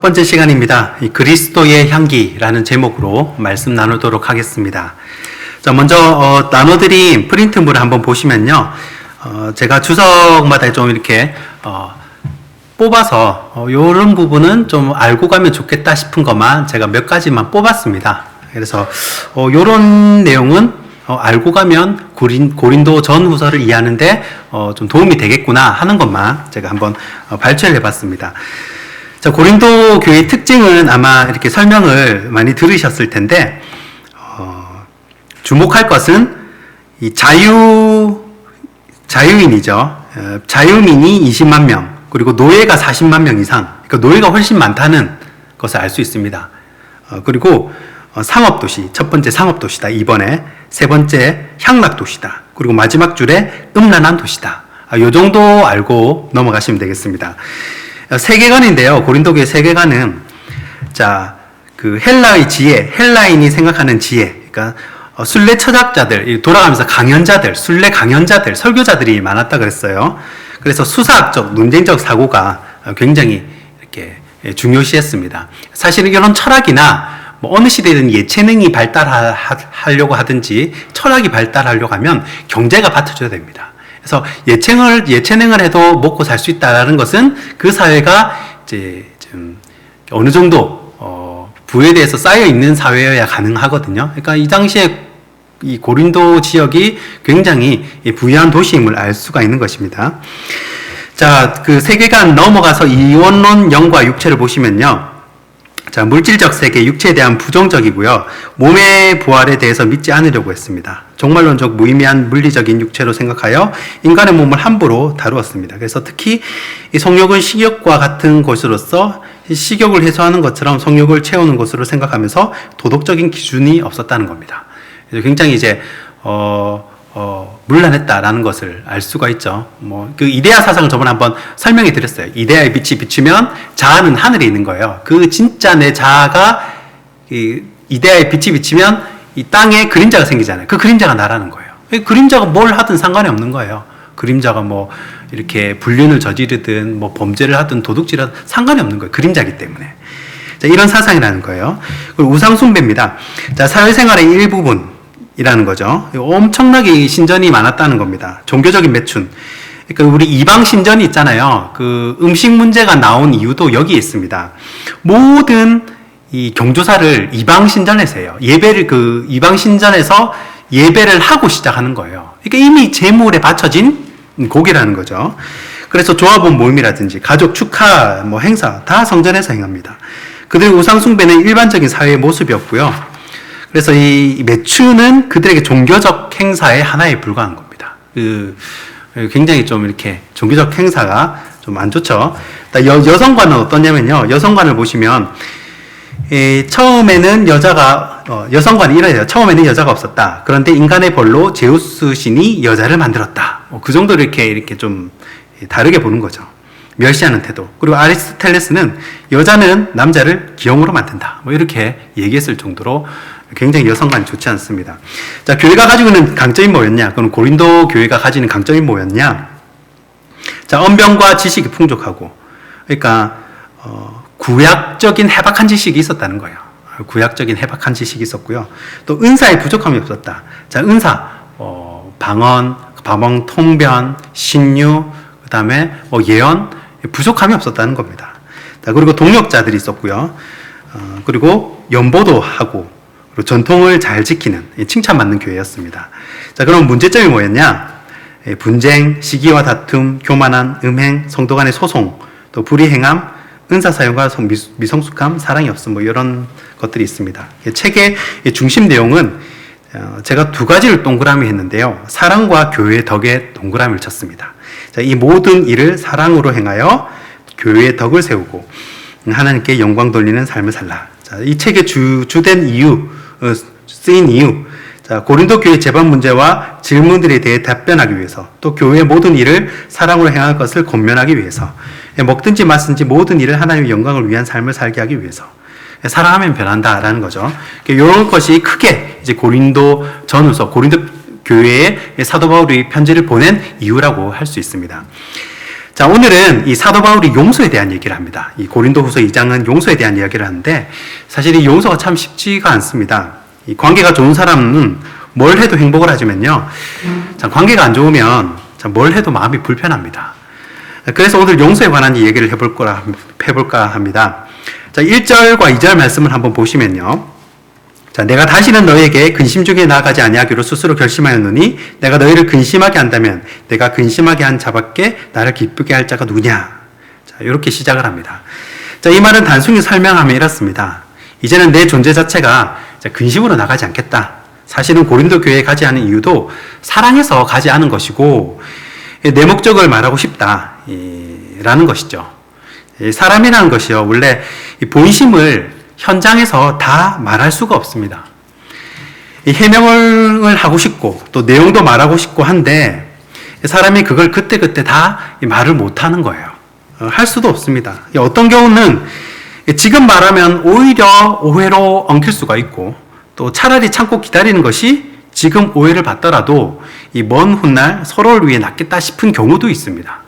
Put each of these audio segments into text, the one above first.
첫 번째 시간입니다. 그리스도의 향기라는 제목으로 말씀 나누도록 하겠습니다. 자, 먼저 나눠드린 프린트물을 한번 보시면요. 제가 주석마다 좀 이렇게 뽑아서 이런 부분은 좀 알고 가면 좋겠다 싶은 것만 제가 몇 가지만 뽑았습니다. 그래서 이런 내용은 알고 가면 고린도 전후서를 이해하는데 좀 도움이 되겠구나 하는 것만 제가 한번 발췌를 해봤습니다. 자, 고린도 교회의 특징은 아마 이렇게 설명을 많이 들으셨을 텐데, 주목할 것은 이 자유인이죠. 자유민이 20만 명, 그리고 노예가 40만 명 이상, 그러니까 노예가 훨씬 많다는 것을 알 수 있습니다. 그리고 상업도시, 첫 번째 상업도시다. 2번에 세 번째 향락도시다. 그리고 마지막 줄에 음란한 도시다. 요 정도 알고 넘어가시면 되겠습니다. 세계관인데요. 고린도교의 세계관은, 자, 그 헬라의 지혜, 헬라인이 생각하는 지혜, 그러니까 순례 철학자들, 돌아가면서 강연자들, 순례 강연자들, 설교자들이 많았다 그랬어요. 그래서 수사학적, 논쟁적 사고가 굉장히 이렇게 중요시했습니다. 사실은 이런 철학이나 뭐 어느 시대든 예체능이 발달하려고 하든지 철학이 발달하려고 하면 경제가 받쳐줘야 됩니다. 그래서 예체능을 해도 먹고 살 수 있다라는 것은 그 사회가 이제 좀 어느 정도 부에 대해서 쌓여 있는 사회여야 가능하거든요. 그러니까 이 당시에 이 고린도 지역이 굉장히 부유한 도시임을 알 수가 있는 것입니다. 자, 그 세계관 넘어가서 이원론 영과 육체를 보시면요. 자, 물질적 세계, 육체에 대한 부정적이고요. 몸의 부활에 대해서 믿지 않으려고 했습니다. 종말론적 무의미한 물리적인 육체로 생각하여 인간의 몸을 함부로 다루었습니다. 그래서 특히 이 성욕은 식욕과 같은 것으로서 식욕을 해소하는 것처럼 성욕을 채우는 것으로 생각하면서 도덕적인 기준이 없었다는 겁니다. 그래서 굉장히 이제 문란했다라는 것을 알 수가 있죠. 그 이데아 사상을 저번에 한번 설명해 드렸어요. 이데아의 빛이 비추면 자아는 하늘에 있는 거예요. 그 진짜 내 자아가 이데아의 빛이 비치면 이 땅에 그림자가 생기잖아요. 그 그림자가 나라는 거예요. 그림자가 뭘 하든 상관이 없는 거예요. 그림자가 뭐 이렇게 불륜을 저지르든 뭐 범죄를 하든 도둑질을 하든 상관이 없는 거예요. 그림자이기 때문에. 자, 이런 사상이라는 거예요. 그리고 우상숭배입니다. 자, 사회생활의 일부분 이라는 거죠. 엄청나게 신전이 많았다는 겁니다. 종교적인 매춘. 그러니까 우리 이방 신전이 있잖아요. 그 음식 문제가 나온 이유도 여기에 있습니다. 모든 이 경조사를 이방 신전에서 해요. 예배를 그 이방 신전에서 예배를 하고 시작하는 거예요. 그러니까 이미 제물에 바쳐진 곡이라는 거죠. 그래서 조합원 모임이라든지 가족 축하 뭐 행사 다 성전에서 행합니다. 그들의 우상숭배는 일반적인 사회의 모습이었고요. 그래서 이 매춘은 그들에게 종교적 행사의 하나에 불과한 겁니다. 굉장히 좀 이렇게 종교적 행사가 좀 안 좋죠. 여성관은 어떠냐면요. 여성관을 보시면, 처음에는 여성관이 이래요. 처음에는 여자가 없었다. 그런데 인간의 벌로 제우스 신이 여자를 만들었다. 그 정도로 이렇게 좀 다르게 보는 거죠. 멸시하는 태도. 그리고 아리스토텔레스는 여자는 남자를 기형으로 만든다. 뭐 이렇게 얘기했을 정도로 굉장히 여성관이 좋지 않습니다. 자, 교회가 가지고 있는 강점이 뭐였냐? 그럼 고린도 교회가 가지는 강점이 뭐였냐? 자, 언변과 지식이 풍족하고, 그러니까 구약적인 해박한 지식이 있었다는 거예요. 구약적인 해박한 지식이 있었고요. 또 은사의 부족함이 없었다. 자, 은사, 방언, 통변, 신유, 그다음에 예언 부족함이 없었다는 겁니다. 자, 그리고 동역자들이 있었고요. 그리고 연보도 하고. 그리고 전통을 잘 지키는 칭찬받는 교회였습니다. 자, 그럼 문제점이 뭐였냐? 분쟁, 시기와 다툼, 교만한, 음행, 성도 간의 소송, 또 불의행함, 은사 사용과 미성숙함, 사랑이 없음, 뭐 이런 것들이 있습니다. 책의 중심 내용은 제가 두 가지를 동그라미 했는데요. 사랑과 교회의 덕에 동그라미를 쳤습니다. 자, 이 모든 일을 사랑으로 행하여 교회의 덕을 세우고 하나님께 영광 돌리는 삶을 살라. 자, 이 책의 주된 이유, 쓰인 이유. 자, 고린도 교회 재반 문제와 질문들에 대해 답변하기 위해서, 또 교회의 모든 일을 사랑으로 행할 것을 권면하기 위해서, 먹든지 마든지 모든 일을 하나님의 영광을 위한 삶을 살게 하기 위해서. 사랑하면 변한다라는 거죠. 이런 것이 크게 이제 고린도 전후서, 고린도 교회에 사도 바울이 편지를 보낸 이유라고 할 수 있습니다. 자, 오늘은 이 사도 바울이 용서에 대한 얘기를 합니다. 이 고린도후서 2장은 용서에 대한 이야기를 하는데 사실 이 용서가 참 쉽지가 않습니다. 이 관계가 좋은 사람은 뭘 해도 행복을 하지만요. 자, 관계가 안 좋으면 뭘 해도 마음이 불편합니다. 그래서 오늘 용서에 관한 얘기를 해볼까 합니다. 자, 1절과 2절 말씀을 한번 보시면요. 자, 내가 다시는 너에게 근심 중에 나아가지 아니하기로 스스로 결심하였노니 내가 너희를 근심하게 한다면 내가 근심하게 한 자밖에 나를 기쁘게 할 자가 누구냐. 자, 이렇게 시작을 합니다. 자, 이 말은 단순히 설명하면 이렇습니다. 이제는 내 존재 자체가 근심으로 나가지 않겠다. 사실은 고린도 교회에 가지 않은 이유도 사랑해서 가지 않은 것이고 내 목적을 말하고 싶다 라는 것이죠. 사람이라는 것이요, 원래 본심을 현장에서 다 말할 수가 없습니다. 해명을 하고 싶고 또 내용도 말하고 싶고 한데 사람이 그걸 그때그때 다 말을 못하는 거예요. 할 수도 없습니다. 어떤 경우는 지금 말하면 오히려 오해로 엉킬 수가 있고 또 차라리 참고 기다리는 것이 지금 오해를 받더라도 이 먼 훗날 서로를 위해 낫겠다 싶은 경우도 있습니다.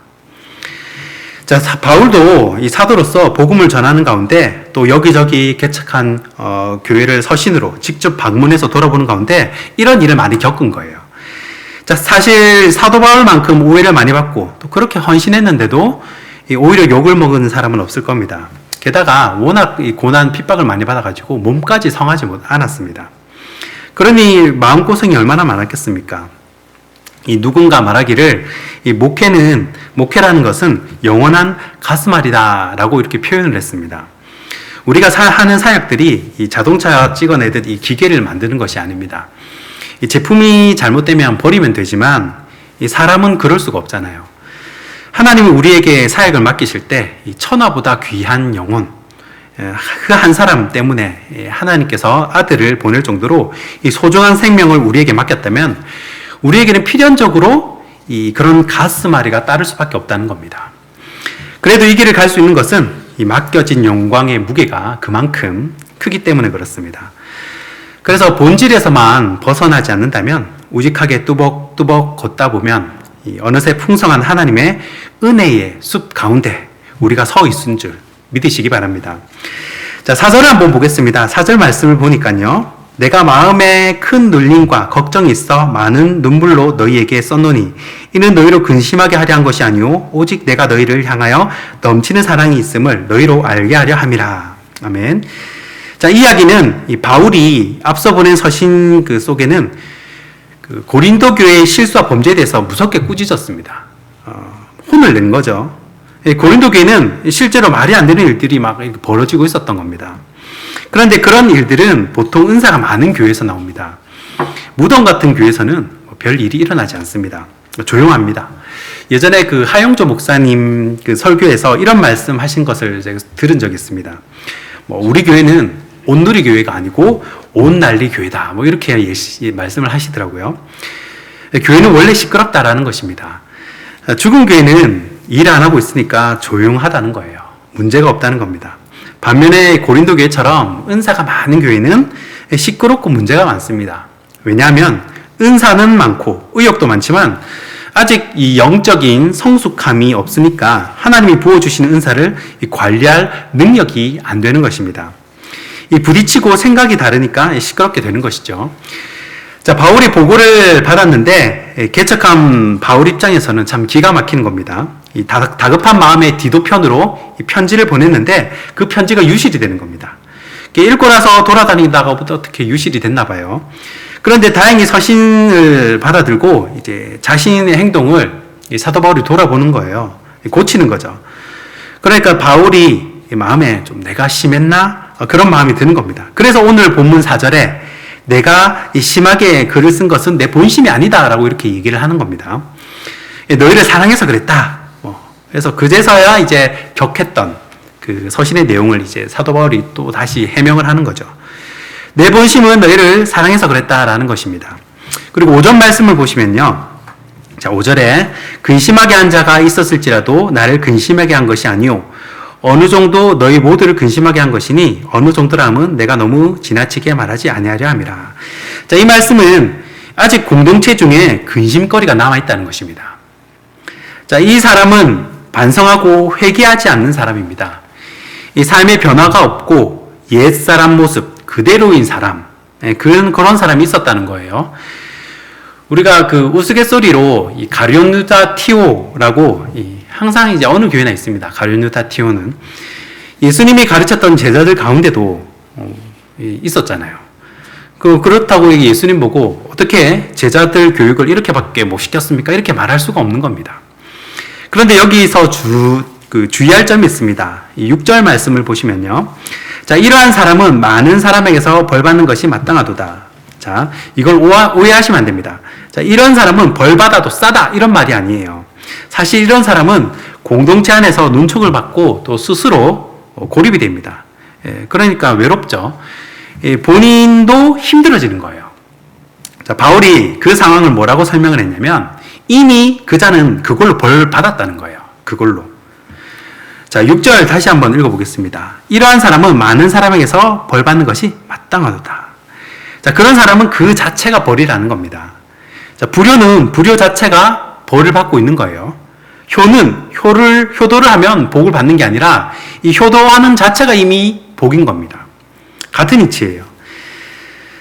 자, 바울도 이 사도로서 복음을 전하는 가운데 또 여기저기 개척한 교회를 서신으로 직접 방문해서 돌아보는 가운데 이런 일을 많이 겪은 거예요. 자, 사실 사도 바울만큼 오해를 많이 받고 또 그렇게 헌신했는데도 오히려 욕을 먹은 사람은 없을 겁니다. 게다가 워낙 이 고난 핍박을 많이 받아가지고 몸까지 성하지 않았습니다. 그러니 마음고생이 얼마나 많았겠습니까? 이 누군가 말하기를 이 목회라는 것은 영원한 가스말이다라고 이렇게 표현을 했습니다. 우리가 하는 사역들이 이 자동차 찍어내듯 이 기계를 만드는 것이 아닙니다. 이 제품이 잘못되면 버리면 되지만 이 사람은 그럴 수가 없잖아요. 하나님은 우리에게 사역을 맡기실 때 이 천하보다 귀한 영혼, 그 한 사람 때문에 하나님께서 아들을 보낼 정도로 이 소중한 생명을 우리에게 맡겼다면 우리에게는 필연적으로 그런 가스마리가 따를 수밖에 없다는 겁니다. 그래도 이 길을 갈 수 있는 것은 이 맡겨진 영광의 무게가 그만큼 크기 때문에 그렇습니다. 그래서 본질에서만 벗어나지 않는다면 우직하게 뚜벅뚜벅 걷다 보면 어느새 풍성한 하나님의 은혜의 숲 가운데 우리가 서 있은 줄 믿으시기 바랍니다. 자, 4절을 한번 보겠습니다. 4절 말씀을 보니까요. 내가 마음에 큰 눌림과 걱정이 있어 많은 눈물로 너희에게 썼노니 이는 너희로 근심하게 하려 한 것이 아니오 오직 내가 너희를 향하여 넘치는 사랑이 있음을 너희로 알게 하려 함이라. 아멘. 자, 이 이야기는 이 바울이 앞서 보낸 서신 그 속에는 그 고린도 교회의 실수와 범죄에 대해서 무섭게 꾸짖었습니다. 혼을 낸 거죠. 고린도 교회는 실제로 말이 안 되는 일들이 막 벌어지고 있었던 겁니다. 그런데 그런 일들은 보통 은사가 많은 교회에서 나옵니다. 무덤 같은 교회에서는 별 일이 일어나지 않습니다. 조용합니다. 예전에 그 하영조 목사님 그 설교에서 이런 말씀 하신 것을 제가 들은 적이 있습니다. 우리 교회는 온누리 교회가 아니고 온난리 교회다. 이렇게 말씀을 하시더라고요. 교회는 원래 시끄럽다라는 것입니다. 죽은 교회는 일 안 하고 있으니까 조용하다는 거예요. 문제가 없다는 겁니다. 반면에 고린도 교회처럼 은사가 많은 교회는 시끄럽고 문제가 많습니다. 왜냐하면 은사는 많고 의욕도 많지만 아직 이 영적인 성숙함이 없으니까 하나님이 부어주시는 은사를 관리할 능력이 안 되는 것입니다. 이 부딪히고 생각이 다르니까 시끄럽게 되는 것이죠. 자, 바울이 보고를 받았는데 개척한 바울 입장에서는 참 기가 막히는 겁니다. 이 다급한 마음의 디도편으로 이 편지를 보냈는데 그 편지가 유실이 되는 겁니다. 읽고 나서 돌아다니다가 어떻게 유실이 됐나 봐요. 그런데 다행히 서신을 받아들고 이제 자신의 행동을 사도 바울이 돌아보는 거예요. 고치는 거죠. 그러니까 바울이 마음에 좀 내가 심했나? 그런 마음이 드는 겁니다. 그래서 오늘 본문 4절에 내가 심하게 글을 쓴 것은 내 본심이 아니다라고 이렇게 얘기를 하는 겁니다. 너희를 사랑해서 그랬다. 그래서 그제서야 이제 격했던 그 서신의 내용을 이제 사도 바울이 또 다시 해명을 하는 거죠. 내 본심은 너희를 사랑해서 그랬다라는 것입니다. 그리고 5절 말씀을 보시면요. 자, 5절에 근심하게 한 자가 있었을지라도 나를 근심하게 한 것이 아니오. 어느 정도 너희 모두를 근심하게 한 것이니 어느 정도라면 내가 너무 지나치게 말하지 아니하려 함이라. 자, 이 말씀은 아직 공동체 중에 근심거리가 남아있다는 것입니다. 자, 이 사람은 반성하고 회개하지 않는 사람입니다. 이 삶의 변화가 없고 옛사람 모습 그대로인 사람, 그런 사람이 있었다는 거예요. 우리가 그 우스갯소리로 이 가룟유다티오라고 항상 이제 어느 교회나 있습니다. 가룟유다티오는 예수님이 가르쳤던 제자들 가운데도 있었잖아요. 그렇다고 예수님 보고 어떻게 제자들 교육을 이렇게밖에 못 시켰습니까? 이렇게 말할 수가 없는 겁니다. 그런데 여기서 주의할 점이 있습니다. 이 6절 말씀을 보시면요. 자, 이러한 사람은 많은 사람에게서 벌받는 것이 마땅하도다. 자, 이걸 오해하시면 안 됩니다. 자, 이런 사람은 벌받아도 싸다 이런 말이 아니에요. 사실 이런 사람은 공동체 안에서 눈총을 받고 또 스스로 고립이 됩니다. 그러니까 외롭죠. 본인도 힘들어지는 거예요. 자, 바울이 그 상황을 뭐라고 설명을 했냐면 이미 그자는 그걸로 벌 받았다는 거예요. 그걸로. 자, 6절 다시 한번 읽어보겠습니다. 이러한 사람은 많은 사람에게서 벌 받는 것이 마땅하도다. 자, 그런 사람은 그 자체가 벌이라는 겁니다. 자, 불효는 불효 자체가 벌을 받고 있는 거예요. 효는 효도를 하면 복을 받는 게 아니라 이 효도하는 자체가 이미 복인 겁니다. 같은 이치예요.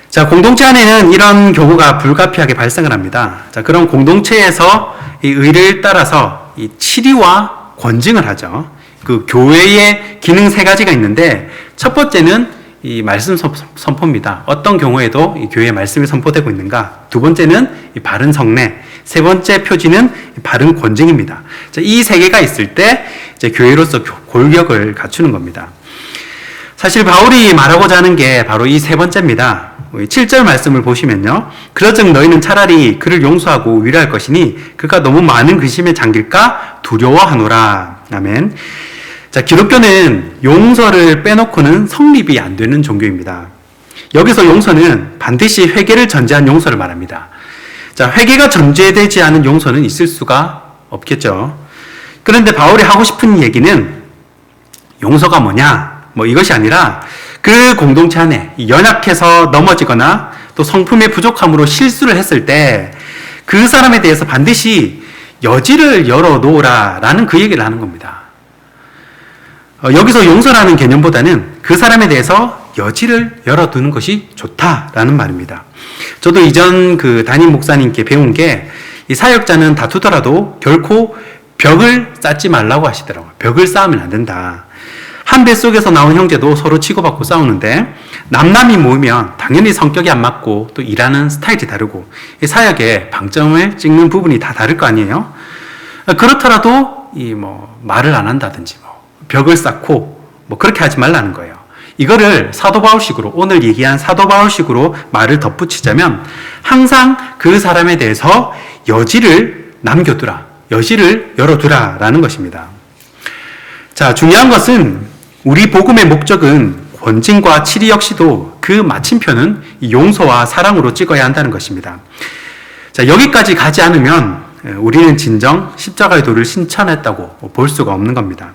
자, 공동체 안에는 이런 경우가 불가피하게 발생을 합니다. 자, 그런 공동체에서 이 의를 따라서 이 치리와 권징을 하죠. 그 교회의 기능 3가지가 있는데 첫 번째는 이 말씀 선포입니다. 어떤 경우에도 이 교회의 말씀이 선포되고 있는가. 두 번째는 이 바른 성례. 세 번째 표지는 바른 권징입니다. 자, 이 3개가 있을 때 이제 교회로서 골격을 갖추는 겁니다. 사실 바울이 말하고자 하는 게 바로 이 3번째입니다. 7절 말씀을 보시면요. 그러즉 너희는 차라리 그를 용서하고 위로할 것이니 그가 너무 많은 근심에 잠길까 두려워하노라. 아멘. 자, 기독교는 용서를 빼놓고는 성립이 안 되는 종교입니다. 여기서 용서는 반드시 회개를 전제한 용서를 말합니다. 자, 회개가 전제되지 않은 용서는 있을 수가 없겠죠. 그런데 바울이 하고 싶은 얘기는 용서가 뭐냐? 이것이 아니라 그 공동체 안에 연약해서 넘어지거나 또 성품의 부족함으로 실수를 했을 때 그 사람에 대해서 반드시 여지를 열어놓으라 라는 그 얘기를 하는 겁니다. 여기서 용서라는 개념보다는 그 사람에 대해서 여지를 열어두는 것이 좋다라는 말입니다. 저도 이전 그 담임 목사님께 배운 게 이 사역자는 다투더라도 결코 벽을 쌓지 말라고 하시더라고요. 벽을 쌓으면 안 된다. 한 배 속에서 나온 형제도 서로 치고받고 싸우는데 남남이 모이면 당연히 성격이 안 맞고 또 일하는 스타일이 다르고 사역에 방점을 찍는 부분이 다 다를 거 아니에요. 그렇더라도 말을 안 한다든지 벽을 쌓고 그렇게 하지 말라는 거예요. 이거를 사도 바울식으로 오늘 얘기한 사도 바울식으로 말을 덧붙이자면 항상 그 사람에 대해서 여지를 남겨두라, 여지를 열어두라라는 것입니다. 자, 중요한 것은 우리 복음의 목적은 권징과 치리 역시도 그 마침표는 용서와 사랑으로 찍어야 한다는 것입니다. 자, 여기까지 가지 않으면 우리는 진정 십자가의 도를 신천했다고 볼 수가 없는 겁니다.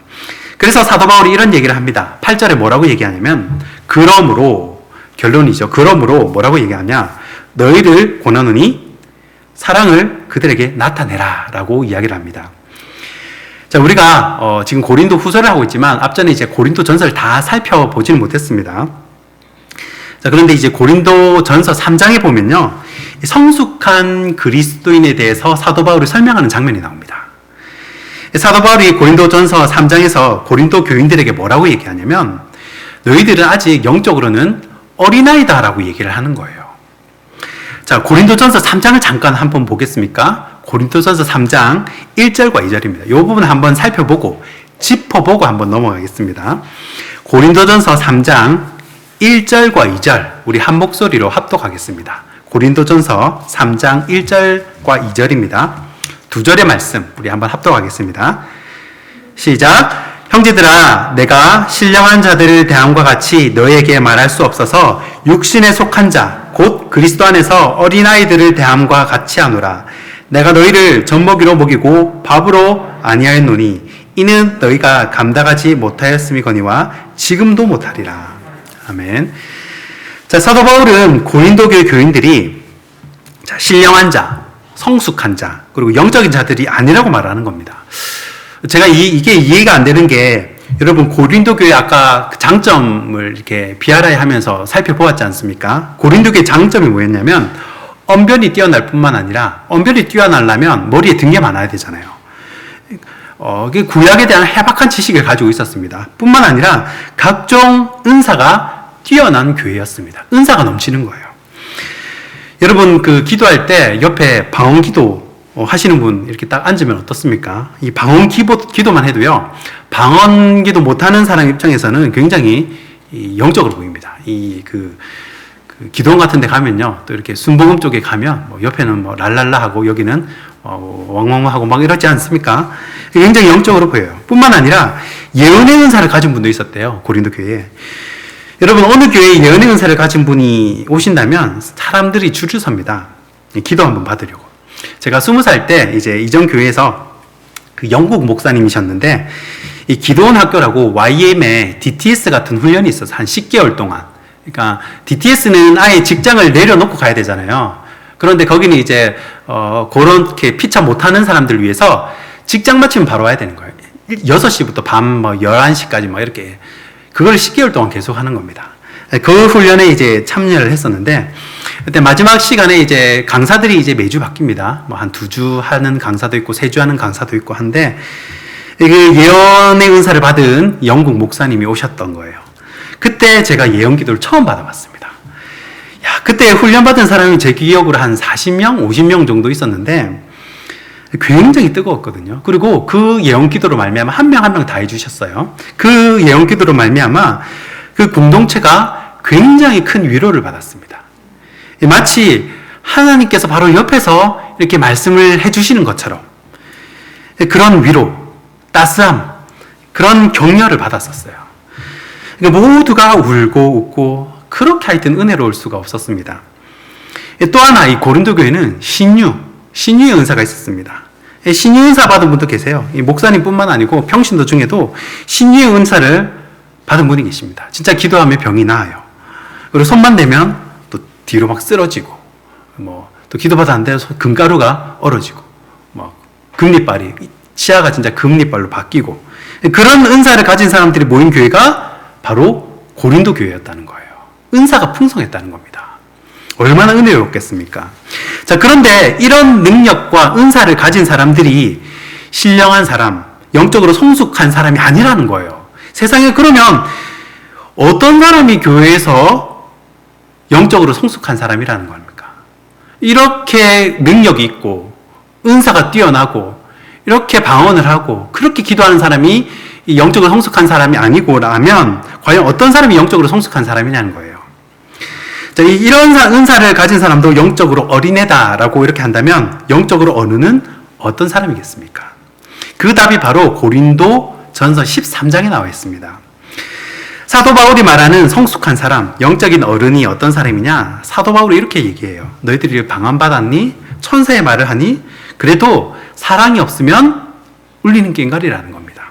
그래서 사도 바울이 이런 얘기를 합니다. 8절에 뭐라고 얘기하냐면 그러므로, 결론이죠. 그러므로 뭐라고 얘기하냐? 너희를 권하노니 사랑을 그들에게 나타내라 라고 이야기를 합니다. 자, 우리가 지금 고린도 후서를 하고 있지만 앞전에 이제 고린도 전서를 다 살펴보지는 못했습니다. 자, 그런데 이제 고린도 전서 3장에 보면요, 성숙한 그리스도인에 대해서 사도 바울이 설명하는 장면이 나옵니다. 사도 바울이 고린도 전서 3장에서 고린도 교인들에게 뭐라고 얘기하냐면 너희들은 아직 영적으로는 어린아이다라고 얘기를 하는 거예요. 자, 고린도 전서 3장을 잠깐 한번 보겠습니까? 고린도 전서 3장 1절과 2절입니다. 이 부분을 한번 살펴보고 짚어보고 한번 넘어가겠습니다. 고린도 전서 3장 1절과 2절 우리 한 목소리로 합독하겠습니다. 고린도 전서 3장 1절과 2절입니다. 두 절의 말씀 우리 한번 합독하겠습니다. 시작. 형제들아, 내가 신령한 자들을 대함과 같이 너에게 말할 수 없어서 육신에 속한 자 곧 그리스도 안에서 어린아이들을 대함과 같이 하노라. 내가 너희를 젖먹이로 먹이고 밥으로 아니하였노니 이는 너희가 감당하지 못하였음이거니와 지금도 못하리라. 아멘. 자, 사도 바울은 고린도 교회 교인들이 신령한 자, 성숙한 자, 그리고 영적인 자들이 아니라고 말하는 겁니다. 제가 이게 이해가 안 되는 게, 여러분 고린도 교회 아까 그 장점을 이렇게 비아라이 하면서 살펴보았지 않습니까? 고린도 교회 장점이 뭐였냐면 언변이 뛰어날 뿐만 아니라, 언변이 뛰어나려면 머리에 든 게 많아야 되잖아요. 구약에 대한 해박한 지식을 가지고 있었습니다. 뿐만 아니라 각종 은사가 뛰어난 교회였습니다. 은사가 넘치는 거예요. 여러분 그 기도할 때 옆에 방언 기도 하시는 분 이렇게 딱 앉으면 어떻습니까? 이 방언 기도만 해도요, 방언 기도 못하는 사람 입장에서는 굉장히 영적으로 보입니다. 그 기도원 같은 데 가면요, 또 이렇게 순복음 쪽에 가면 뭐 옆에는 뭐 랄랄라 하고 여기는 왕왕 하고 막 이러지 않습니까? 굉장히 영적으로 보여요. 뿐만 아니라 예언의 은사를 가진 분도 있었대요, 고린도 교회에. 여러분 어느 교회에 예언의 은사를 가진 분이 오신다면 사람들이 줄을 섭니다. 기도 한번 받으려고. 제가 20살 때 이제 이전 교회에서 그 영국 목사님이셨는데, 이 기도원 학교라고 YM에 DTS 같은 훈련이 있어서 한 10개월 동안. 그러니까 DTS는 아예 직장을 내려놓고 가야 되잖아요. 그런데 거기는 이제 그렇게 피차 못하는 사람들 위해서 직장 마치면 바로 와야 되는 거예요. 6시부터 밤 11시까지 막 이렇게, 그걸 10개월 동안 계속 하는 겁니다. 그 훈련에 이제 참여를 했었는데, 그때 마지막 시간에 이제 강사들이 이제 매주 바뀝니다. 뭐 한 2주 하는 강사도 있고 3주 하는 강사도 있고 한데, 그 예언의 은사를 받은 영국 목사님이 오셨던 거예요. 그때 제가 예언 기도를 처음 받아봤습니다. 야, 그때 훈련받은 사람이 제 기억으로 한 40명, 50명 정도 있었는데 굉장히 뜨거웠거든요. 그리고 그 예언 기도로 말미암아 한 명 한 명 다 해주셨어요. 그 예언 기도로 말미암아 그 공동체가 굉장히 큰 위로를 받았습니다. 마치 하나님께서 바로 옆에서 이렇게 말씀을 해주시는 것처럼 그런 위로, 따스함, 그런 격려를 받았었어요. 그러니까 모두가 울고 웃고 그렇게 하여튼 은혜로울 수가 없었습니다. 또 하나 이 고린도 교회는 신유의 은사가 있었습니다. 신유 은사 받은 분도 계세요. 이 목사님뿐만 아니고 평신도 중에도 신유의 은사를 받은 분이 계십니다. 진짜 기도하면 병이 나아요. 그리고 손만 대면 또 뒤로 막 쓰러지고, 또 기도 받았는데 금가루가 얼어지고, 금리빨이, 치아가 진짜 금리빨로 바뀌고, 그런 은사를 가진 사람들이 모인 교회가 바로 고린도 교회였다는 거예요. 은사가 풍성했다는 겁니다. 얼마나 은혜롭겠습니까? 자, 그런데 이런 능력과 은사를 가진 사람들이 신령한 사람, 영적으로 성숙한 사람이 아니라는 거예요. 세상에 그러면 어떤 사람이 교회에서 영적으로 성숙한 사람이라는 겁니까? 이렇게 능력이 있고 은사가 뛰어나고 이렇게 방언을 하고 그렇게 기도하는 사람이 영적으로 성숙한 사람이 아니고라면 과연 어떤 사람이 영적으로 성숙한 사람이냐는 거예요. 자, 이런 은사를 가진 사람도 영적으로 어린애다라고 이렇게 한다면 영적으로 어른은 어떤 사람이겠습니까? 그 답이 바로 고린도 전서 13장에 나와 있습니다. 사도 바울이 말하는 성숙한 사람, 영적인 어른이 어떤 사람이냐? 사도 바울이 이렇게 얘기해요. 너희들이 방언받았니? 천사의 말을 하니? 그래도 사랑이 없으면 울리는 꽹과리라는 겁니다.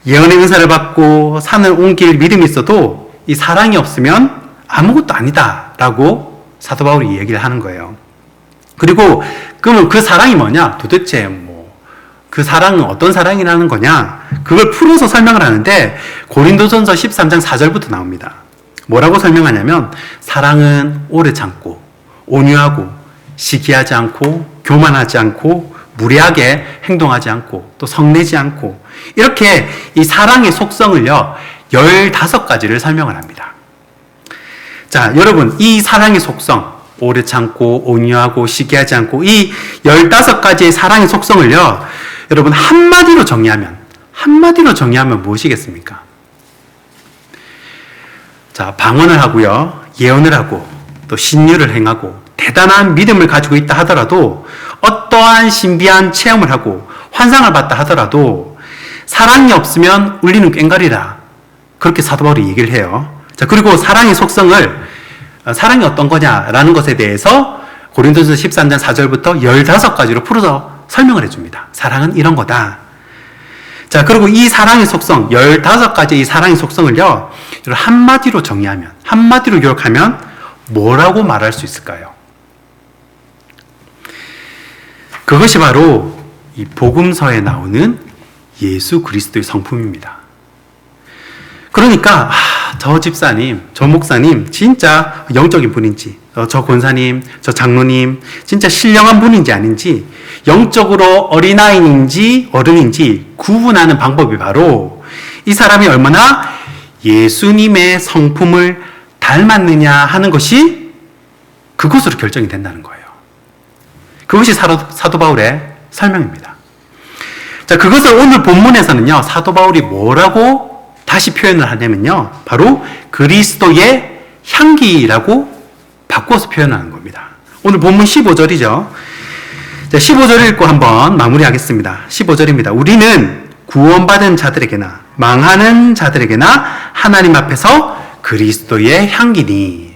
예언의 은사를 받고 산을 옮길 믿음이 있어도 이 사랑이 없으면 아무것도 아니다라고 사도 바울이 얘기를 하는 거예요. 그리고 그러면 그 사랑이 뭐냐? 도대체 그 사랑은 어떤 사랑이라는 거냐? 그걸 풀어서 설명을 하는데 고린도전서 13장 4절부터 나옵니다. 뭐라고 설명하냐면 사랑은 오래 참고 온유하고 시기하지 않고 교만하지 않고 무례하게 행동하지 않고 또 성내지 않고 이렇게 이 사랑의 속성을요 15가지를 설명을 합니다. 자, 여러분 이 사랑의 속성 오래 참고 온유하고 시기하지 않고 이 15가지의 사랑의 속성을요 여러분 한마디로 정의하면 무엇이겠습니까? 자, 방언을 하고요 예언을 하고 또 신유를 행하고 대단한 믿음을 가지고 있다 하더라도 어떠한 신비한 체험을 하고 환상을 봤다 하더라도 사랑이 없으면 울리는 꽹과리라 그렇게 사도 바울이 얘기를 해요. 자, 그리고 사랑의 속성을 사랑이 어떤 거냐라는 것에 대해서 고린도전서 13장 4절부터 15가지로 풀어서 설명을 해줍니다. 사랑은 이런 거다. 자, 그리고 이 사랑의 속성 15가지의 이 사랑의 속성을요 한마디로 정의하면 한마디로 요약하면 뭐라고 말할 수 있을까요? 그것이 바로 이 복음서에 나오는 예수 그리스도의 성품입니다. 그러니까 저 집사님, 저 목사님 진짜 영적인 분인지, 저 권사님, 저 장로님 진짜 신령한 분인지 아닌지, 영적으로 어린아이인지 어른인지 구분하는 방법이 바로 이 사람이 얼마나 예수님의 성품을 닮았느냐 하는 것이 그것으로 결정이 된다는 거예요. 그것이 사도 바울의 설명입니다. 자, 그것을 오늘 본문에서는요, 사도 바울이 뭐라고 다시 표현을 하냐면요, 바로 그리스도의 향기라고 바꿔서 표현하는 겁니다. 오늘 본문 15절이죠. 자, 15절 읽고 한번 마무리하겠습니다. 15절입니다. 우리는 구원받은 자들에게나 망하는 자들에게나 하나님 앞에서 그리스도의 향기니.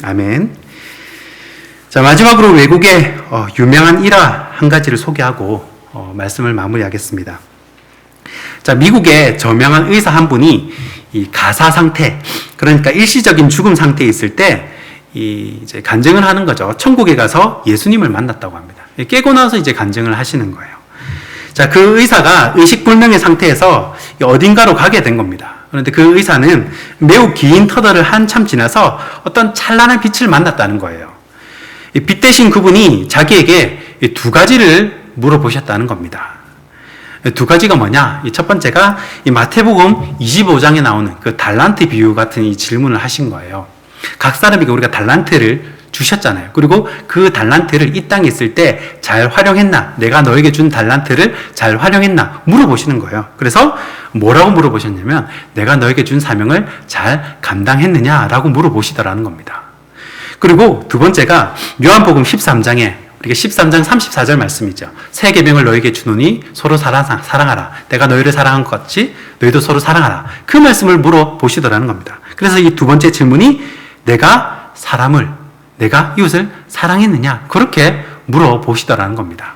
아멘. 자, 마지막으로 외국의 유명한 일화 한 가지를 소개하고 말씀을 마무리하겠습니다. 자, 미국의 저명한 의사 한 분이 이 가사 상태, 그러니까 일시적인 죽음 상태에 있을 때 이제 간증을 하는 거죠. 천국에 가서 예수님을 만났다고 합니다. 깨고 나서 이제 간증을 하시는 거예요. 자, 그 의사가 의식불명의 상태에서 어딘가로 가게 된 겁니다. 그런데 그 의사는 매우 긴 터널을 한참 지나서 어떤 찬란한 빛을 만났다는 거예요. 이 빛 대신 그분이 자기에게 두 가지를 물어보셨다는 겁니다. 두 가지가 뭐냐? 첫 번째가 이 마태복음 25장에 나오는 그 달란트 비유 같은 이 질문을 하신 거예요. 각 사람에게 우리가 달란트를 주셨잖아요. 그리고 그 달란트를 이 땅에 있을 때 잘 활용했나? 내가 너에게 준 달란트를 잘 활용했나? 물어보시는 거예요. 그래서 뭐라고 물어보셨냐면 내가 너에게 준 사명을 잘 감당했느냐라고 물어보시더라는 겁니다. 그리고 두 번째가 요한복음 13장에 우리가 13장 34절 말씀이죠. 새 계명을 너에게 주노니 서로 사랑하라. 내가 너희를 사랑한 것 같이 너희도 서로 사랑하라. 그 말씀을 물어보시더라는 겁니다. 그래서 이 두 번째 질문이 내가 이웃을 사랑했느냐? 그렇게 물어보시더라는 겁니다.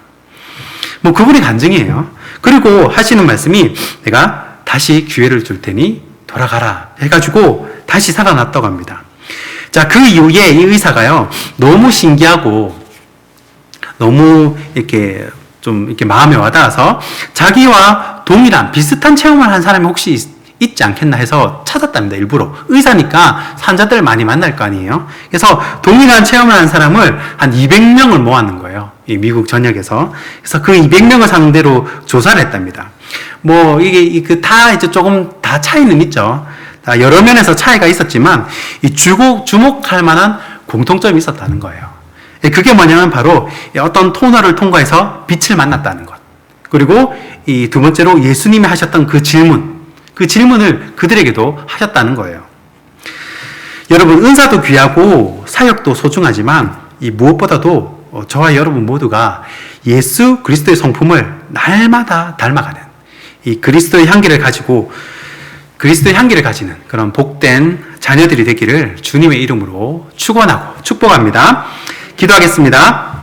뭐 그분의 간증이에요. 그리고 하시는 말씀이 내가 다시 기회를 줄 테니 돌아가라 해가지고 다시 살아났다고 합니다. 자, 그 이후에 이 의사가요, 너무 신기하고 너무 이렇게 좀 이렇게 마음에 와닿아서 자기와 동일한 비슷한 체험을 한 사람이 혹시 있지 않겠나 해서 찾았답니다. 일부러. 의사니까 환자들 많이 만날 거 아니에요. 그래서 동일한 체험을 한 사람을 한 200명을 모았는 거예요. 이 미국 전역에서. 그래서 그 200명을 상대로 조사를 했답니다. 뭐 이게 다 이제 조금 다 차이는 있죠. 다 여러 면에서 차이가 있었지만 이 주목할 만한 공통점이 있었다는 거예요. 그게 뭐냐면 바로 어떤 토너를 통과해서 빛을 만났다는 것. 그리고 이 두 번째로 예수님이 하셨던 그 질문을 그들에게도 하셨다는 거예요. 여러분, 은사도 귀하고 사역도 소중하지만 이 무엇보다도 저와 여러분 모두가 예수 그리스도의 성품을 날마다 닮아가는 이 그리스도의 향기를 가지는 그런 복된 자녀들이 되기를 주님의 이름으로 축원하고 축복합니다. 기도하겠습니다.